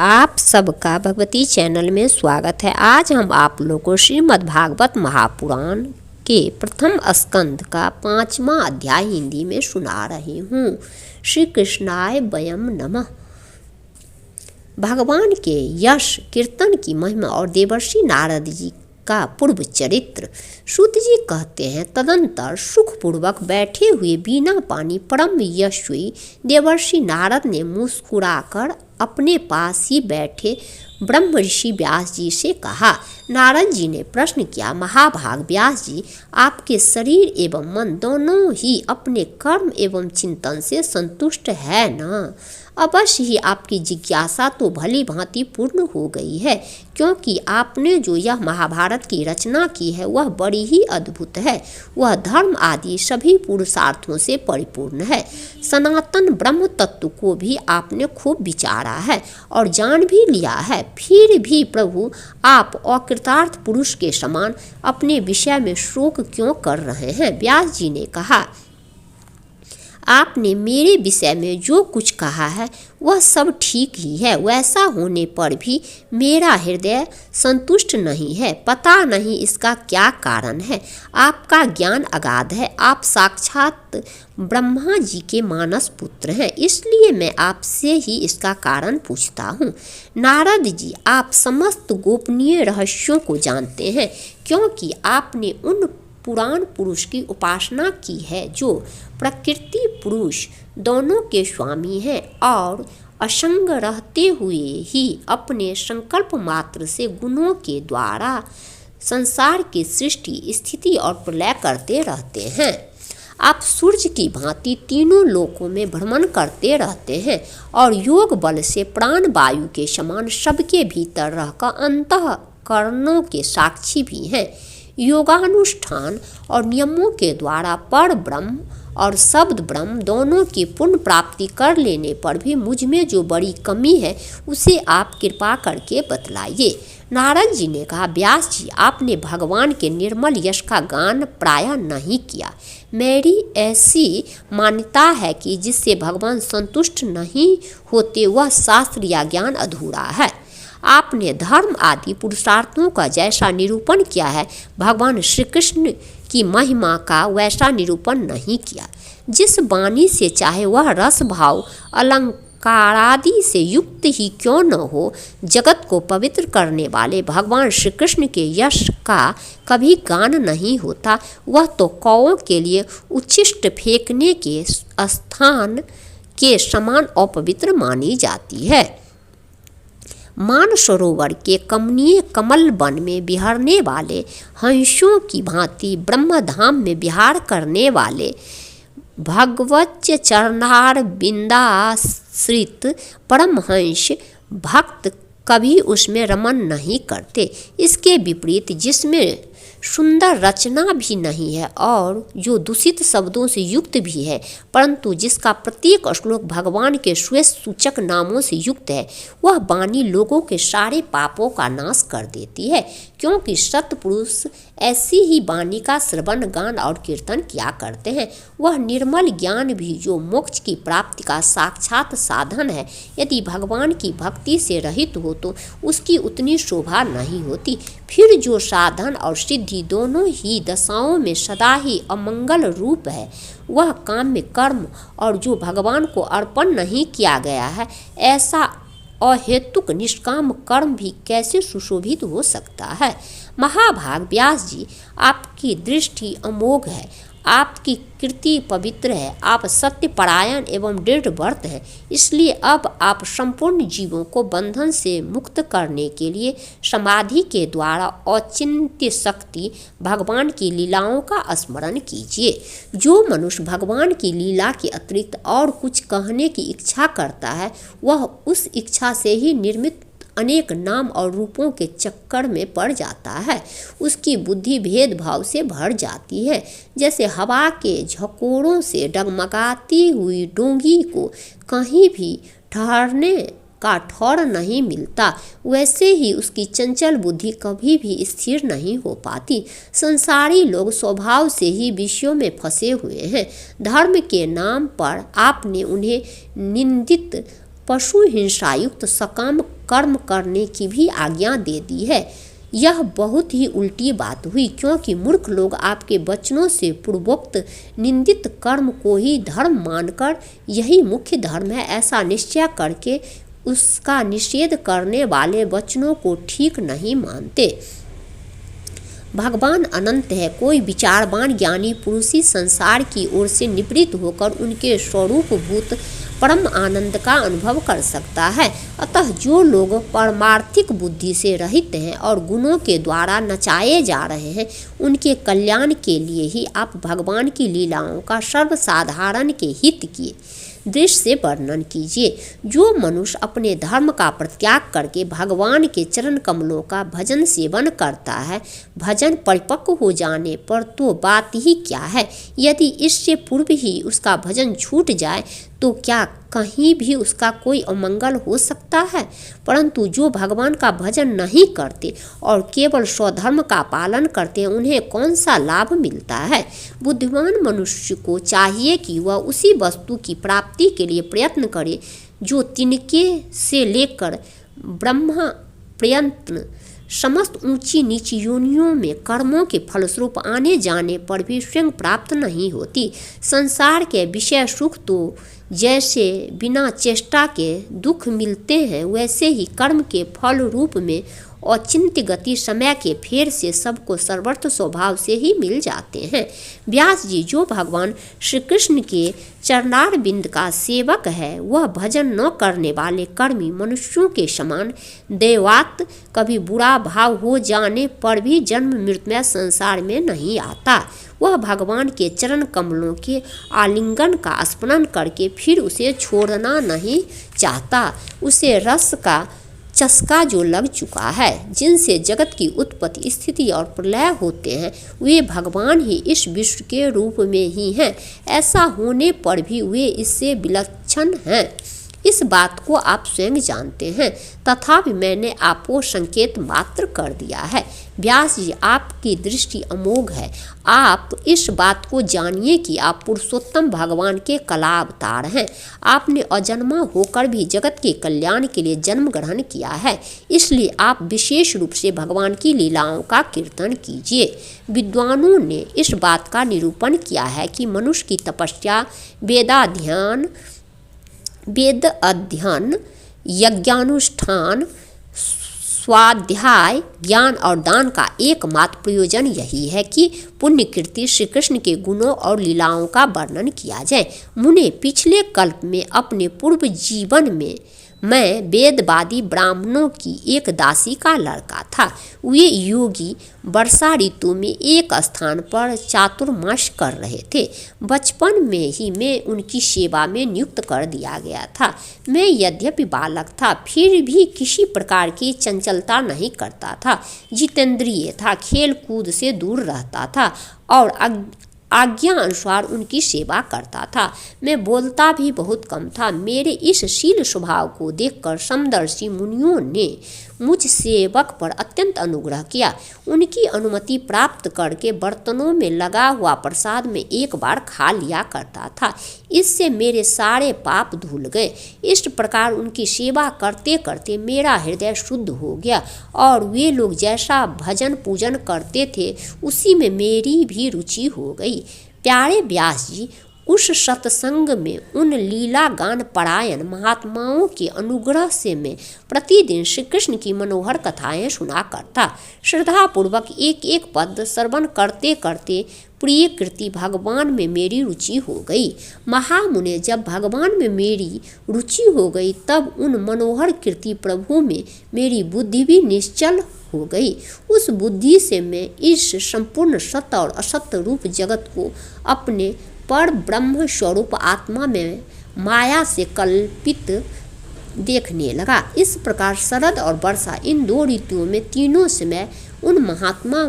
आप सबका भगवती चैनल में स्वागत है। आज हम आप लोगों को श्रीमद् भागवत महापुराण के प्रथम स्कंद का 5वां अध्याय हिंदी में सुना रही हूँ। श्री कृष्णाय वयम नमः। भगवान के यश कीर्तन की महिमा और देवर्षि नारद जी का पूर्व चरित्र। सूत जी कहते हैं, तदंतर सुखपूर्वक बैठे हुए बिना पानी परम यशस्वी देवर्षि नारद ने मुस्कुराकर अपने पास ही बैठे ब्रह्म ऋषि व्यास जी से कहा। नारद जी ने प्रश्न किया, महाभाग व्यास जी, आपके शरीर एवं मन दोनों ही अपने कर्म एवं चिंतन से संतुष्ट है न? अवश्य ही आपकी जिज्ञासा तो भली भांति पूर्ण हो गई है, क्योंकि आपने जो यह महाभारत की रचना की है वह बड़ी ही अद्भुत है। वह धर्म आदि सभी पुरुषार्थों से परिपूर्ण है। सनातन ब्रह्म तत्व को भी आपने खूब विचारा है और जान भी लिया है। फिर भी प्रभु, आप अकृतार्थ पुरुष के समान अपने विषय में शोक क्यों कर रहे हैं? व्यास जी ने कहा, आपने मेरे विषय में जो कुछ कहा है वह सब ठीक ही है। वैसा होने पर भी मेरा हृदय संतुष्ट नहीं है। पता नहीं इसका क्या कारण है। आपका ज्ञान अगाध है। आप साक्षात ब्रह्मा जी के मानस पुत्र हैं, इसलिए मैं आपसे ही इसका कारण पूछता हूँ। नारद जी, आप समस्त गोपनीय रहस्यों को जानते हैं, क्योंकि आपने उन पुराण पुरुष की उपासना की है जो प्रकृति पुरुष दोनों के स्वामी हैं और असंग रहते हुए ही अपने संकल्प मात्र से गुणों के द्वारा संसार की सृष्टि, स्थिति और प्रलय करते रहते हैं। आप सूर्य की भांति तीनों लोकों में भ्रमण करते रहते हैं और योग बल से प्राण वायु के समान सबके भीतर रहकर अंतःकरणों के साक्षी भी हैं। योगानुष्ठान और नियमों के द्वारा पर ब्रह्म और शब्द ब्रह्म दोनों की पूर्ण प्राप्ति कर लेने पर भी मुझ में जो बड़ी कमी है उसे आप कृपा करके बतलाइए। नारद जी ने कहा, व्यास जी, आपने भगवान के निर्मल यश का गान प्रायः नहीं किया। मेरी ऐसी मान्यता है कि जिससे भगवान संतुष्ट नहीं होते वह शास्त्र या ज्ञान अधूरा है। आपने धर्म आदि पुरुषार्थों का जैसा निरूपण किया है, भगवान श्री कृष्ण की महिमा का वैसा निरूपण नहीं किया। जिस वाणी से चाहे वह रस भाव अलंकारादि से युक्त ही क्यों न हो, जगत को पवित्र करने वाले भगवान श्री कृष्ण के यश का कभी गान नहीं होता। वह तो कौओं के लिए उच्छिष्ट फेंकने के स्थान के समान अपवित्र मानी जाती है। मानसरोवर के कमनीय कमल वन में विहरने वाले हंसों की भांति ब्रह्मधाम में विहार करने वाले भगवत चरणार बिंदाश्रित परमहंस भक्त कभी उसमें रमन नहीं करते। इसके विपरीत, जिसमें सुंदर रचना भी नहीं है और जो दूषित शब्दों से युक्त भी है, परंतु जिसका प्रत्येक श्लोक भगवान के श्वेत सूचक नामों से युक्त है, वह वाणी लोगों के सारे पापों का नाश कर देती है, क्योंकि सत्पुरुष ऐसी ही वाणी का श्रवण, गान और कीर्तन किया करते हैं। वह निर्मल ज्ञान भी जो मोक्ष की प्राप्ति का साक्षात साधन है, यदि भगवान की भक्ति से रहित हो तो उसकी उतनी शोभा नहीं होती। फिर जो साधन और सिद्धि दोनों ही दशाओं में सदा ही अमंगल रूप है, वह काम्य कर्म और जो भगवान को अर्पण नहीं किया गया है, ऐसा अहेतुक निष्काम कर्म भी कैसे सुशोभित हो सकता है? महाभाग व्यास जी, आपकी दृष्टि अमोघ है, आपकी कृति पवित्र है, आप सत्य परायण एवं दृढ़ व्रत हैं। इसलिए अब आप संपूर्ण जीवों को बंधन से मुक्त करने के लिए समाधि के द्वारा अचिंत्य शक्ति भगवान की लीलाओं का स्मरण कीजिए। जो मनुष्य भगवान की लीला के अतिरिक्त और कुछ कहने की इच्छा करता है, वह उस इच्छा से ही निर्मित अनेक नाम और रूपों के चक्कर में पड़ जाता है। उसकी बुद्धि भेदभाव से भर जाती है। जैसे हवा के झकोरों से डगमगाती हुई डोंगी को कहीं भी ठहरने का ठौर नहीं मिलता, वैसे ही उसकी चंचल बुद्धि कभी भी स्थिर नहीं हो पाती। संसारी लोग स्वभाव से ही विषयों में फंसे हुए हैं। धर्म के नाम पर आपने उन्हें निंदित, पशु हिंसायुक्त, सकाम कर्म करने की भी आज्ञा दे दी है। यह बहुत ही उल्टी बात हुई, क्योंकि मूर्ख लोग आपके वचनों से पूर्वोक्त निंदित कर्म को ही धर्म मानकर यही मुख्य धर्म है ऐसा निश्चय करके उसका निषेध करने वाले वचनों को ठीक नहीं मानते। भगवान अनंत है। कोई विचारवान ज्ञानी पुरुष ही संसार की ओर से निवृत्त होकर उनके स्वरूपभूत परम आनंद का अनुभव कर सकता है। अतः जो लोग परमार्थिक बुद्धि से रहित हैं और गुणों के द्वारा नचाए जा रहे हैं, उनके कल्याण के लिए ही आप भगवान की लीलाओं का सर्वसाधारण के हित की दृष्टि से वर्णन कीजिए। जो मनुष्य अपने धर्म का परित्याग करके भगवान के चरण कमलों का भजन सेवन करता है, भजन परिपक्व हो जाने पर तो बात ही क्या है। यदि इससे पूर्व ही उसका भजन छूट जाए तो क्या कहीं भी उसका कोई अमंगल हो सकता है। परंतु जो भगवान का भजन नहीं करते और केवल स्वधर्म का पालन करते हैं, उन्हें कौन सा लाभ मिलता है। बुद्धिमान मनुष्य को चाहिए कि वह उसी वस्तु की प्राप्ति के लिए प्रयत्न करे जो तिनके से लेकर ब्रह्मा पर्यंत समस्त ऊंची नीची योनियों में कर्मों के फलस्वरूप आने जाने पर भी स्वयं प्राप्त नहीं होती। संसार के विषय सुख तो जैसे बिना चेष्टा के दुख मिलते हैं, वैसे ही कर्म के फल रूप में अचिंत्य गति समय के फेर से सबको सर्वत्र स्वभाव से ही मिल जाते हैं। व्यास जी, जो भगवान श्री कृष्ण के चरणार बिंद का सेवक है, वह भजन न करने वाले कर्मी मनुष्यों के समान दैवात कभी बुरा भाव हो जाने पर भी जन्म मृत्युमय संसार में नहीं आता। वह भगवान के चरण कमलों के आलिंगन का स्मरण करके फिर उसे छोड़ना नहीं चाहता। उसे रस का चस्का जो लग चुका है, जिनसे जगत की उत्पत्ति स्थिति और प्रलय होते हैं, वे भगवान ही इस विश्व के रूप में ही हैं। ऐसा होने पर भी वे इससे विलक्षण हैं। इस बात को आप स्वयं जानते हैं, तथापि मैंने आपको संकेत मात्र कर दिया है। व्यास जी, आपकी दृष्टि अमोघ है। आप इस बात को जानिए कि आप पुरुषोत्तम भगवान के कला अवतार हैं। आपने अजन्मा होकर भी जगत के कल्याण के लिए जन्म ग्रहण किया है, इसलिए आप विशेष रूप से भगवान की लीलाओं का कीर्तन कीजिए। विद्वानों ने इस बात का निरूपण किया है कि मनुष्य की तपस्या, वेद अध्ययन, यज्ञानुष्ठान, स्वाध्याय, ज्ञान और दान का एकमात्र प्रयोजन यही है कि पुण्य कीर्ति श्री कृष्ण के गुणों और लीलाओं का वर्णन किया जाए। मुने, पिछले कल्प में अपने पूर्व जीवन में मैं वेदवादी ब्राह्मणों की एक दासी का लड़का था। वे योगी वर्षा ऋतु में एक स्थान पर चातुर्मास कर रहे थे। बचपन में ही मैं उनकी सेवा में नियुक्त कर दिया गया था। मैं यद्यपि बालक था, फिर भी किसी प्रकार की चंचलता नहीं करता था। जितेंद्रिय था, खेल कूद से दूर रहता था और आज्ञा अनुसार उनकी सेवा करता था। मैं बोलता भी बहुत कम था। मेरे इस शील स्वभाव को देखकर समदर्शी मुनियों ने मुझ सेवक पर अत्यंत अनुग्रह किया। उनकी अनुमति प्राप्त करके बर्तनों में लगा हुआ प्रसाद में एक बार खा लिया करता था। इससे मेरे सारे पाप धुल गए। इस प्रकार उनकी सेवा करते करते मेरा हृदय शुद्ध हो गया और वे लोग जैसा भजन पूजन करते थे, उसी में मेरी भी रुचि हो गई। प्यारे व्यास जी, उस सत्संग में उन लीला गान परायण महात्माओं के अनुग्रह से मैं प्रतिदिन श्री कृष्ण की मनोहर कथाएं सुना करता। श्रद्धापूर्वक एक एक पद श्रवण करते करते प्रिय कृति भगवान में मेरी रुचि हो गई। महामुने, जब भगवान में मेरी रुचि हो गई, तब उन मनोहर कृति प्रभु में मेरी बुद्धि भी निश्चल हो गई। उस बुद्धि से मैं इस संपूर्ण सत्य और असत्य रूप जगत को अपने पर ब्रह्म स्वरूप आत्मा में माया से कल्पित देखने लगा। इस प्रकार शरद और वर्षा, इन दो ऋतुओं में तीनों समय उन महात्मा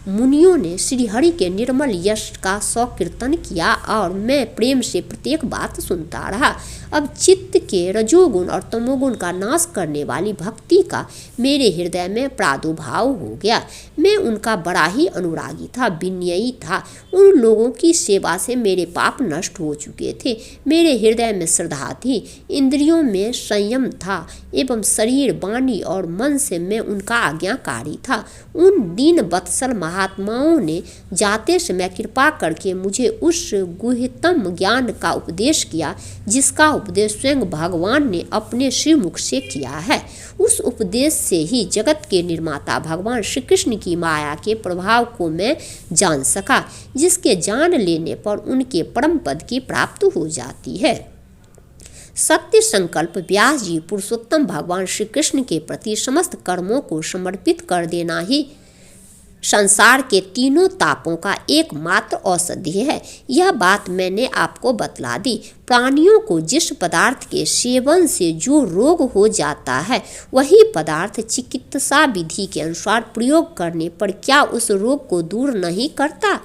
मुनियों ने श्री हरि के निर्मल यश का कीर्तन किया और मैं प्रेम से प्रत्येक बात सुनता रहा। अब चित्त के रजोगुण और तमोगुण का नाश करने वाली भक्ति का मेरे हृदय में प्रादुर्भाव हो गया। मैं उनका बड़ा ही अनुरागी था, विनयी था। उन लोगों की सेवा से मेरे पाप नष्ट हो चुके थे। मेरे हृदय में श्रद्धा थी, इंद्रियों में संयम था एवं शरीर, वाणी और मन से मैं उनका आज्ञाकारी था। उन दीन वत्सल महात्माओं ने जाते समय कृपा करके मुझे उस गुह्यतम ज्ञान का उपदेश किया जिसका उपदेश स्वयं भगवान ने अपने श्रीमुख से किया है। उस उपदेश से ही जगत के निर्माता भगवान श्री कृष्ण की माया के प्रभाव को मैं जान सका, जिसके जान लेने पर उनके परम पद की प्राप्ति हो जाती है। सत्य संकल्प व्यास जी पुरुषोत्तम भगवान श्री कृष्ण के प्रति समस्त कर्मों को समर्पित कर देना ही संसार के तीनों तापों का एकमात्र औषधि है। यह बात मैंने आपको बतला दी। प्राणियों को जिस पदार्थ के सेवन से जो रोग हो जाता है, वही पदार्थ चिकित्सा विधि के अनुसार प्रयोग करने पर क्या उस रोग को दूर नहीं करता?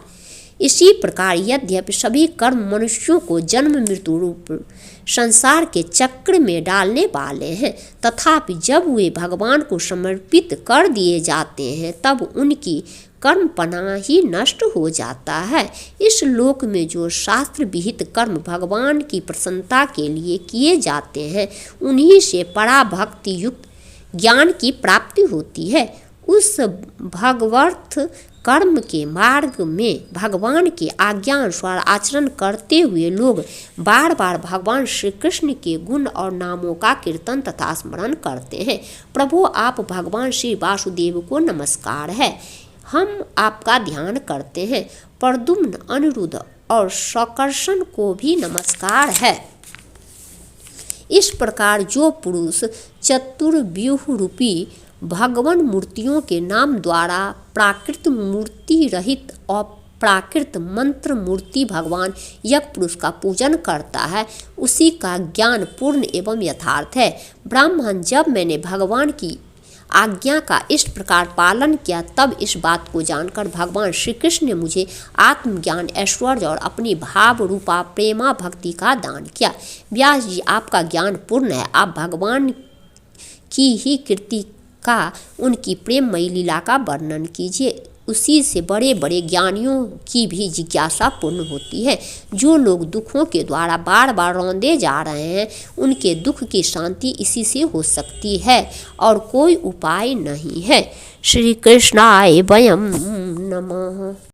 इसी प्रकार यद्यपि सभी कर्म मनुष्यों को जन्म मृत्यु रूप संसार के चक्र में डालने वाले हैं, तथापि जब वे भगवान को समर्पित कर दिए जाते हैं तब उनकी कर्मपना ही नष्ट हो जाता है। इस लोक में जो शास्त्र विहित कर्म भगवान की प्रसन्नता के लिए किए जाते हैं, उन्हीं से पराभक्ति युक्त ज्ञान की प्राप्ति होती है। उस भगवर्थ कर्म के मार्ग में भगवान के आज्ञा अनुसार आचरण करते हुए लोग बार बार भगवान श्री कृष्ण के गुण और नामों का कीर्तन तथा स्मरण करते हैं। प्रभु, आप भगवान श्री वासुदेव को नमस्कार है। हम आपका ध्यान करते हैं। प्रद्युम्न, अनिरुद्ध और शकर्षण को भी नमस्कार है। इस प्रकार जो पुरुष चतुर्व्यूह रूपी भगवान मूर्तियों के नाम द्वारा प्राकृत मूर्ति रहित और प्राकृत मंत्र मूर्ति भगवान यज्ञ पुरुष का पूजन करता है, उसी का ज्ञान पूर्ण एवं यथार्थ है। ब्राह्मण, जब मैंने भगवान की आज्ञा का इस प्रकार पालन किया तब इस बात को जानकर भगवान श्री कृष्ण ने मुझे आत्मज्ञान, ऐश्वर्य और अपनी भाव रूपा प्रेमा भक्ति का दान किया। व्यास जी, आपका ज्ञान पूर्ण है। आप भगवान की ही कीर्ति का, उनकी प्रेममयी लीला का वर्णन कीजिए। उसी से बड़े बड़े ज्ञानियों की भी जिज्ञासा पूर्ण होती है। जो लोग दुखों के द्वारा बार बार रौंदे जा रहे हैं, उनके दुख की शांति इसी से हो सकती है और कोई उपाय नहीं है। श्री कृष्णाय वयं नमः।